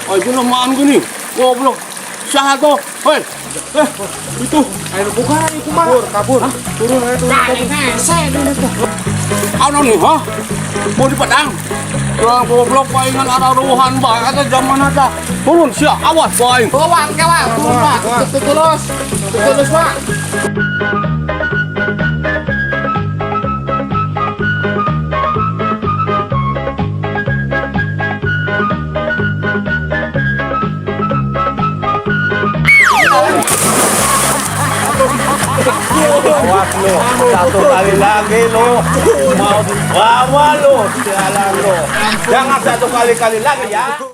Ay, gunamaan gini. Goblok. Siya to. Hoy. Itu. Ayo bukan itu mah. Kabur. Turun aja turun. Saya dulu tuh. Ano nih, ha? Mau di Padang? Orang goblok palingan araruhan ba? Kata zaman ada. Turun siya. Awas, boy. Kawan, kawan, turun pak. Tulus, tulus pak. Awas lo, satu kali lagi lo mau dibawa lo, jalan lo. Jangan satu kali lagi ya.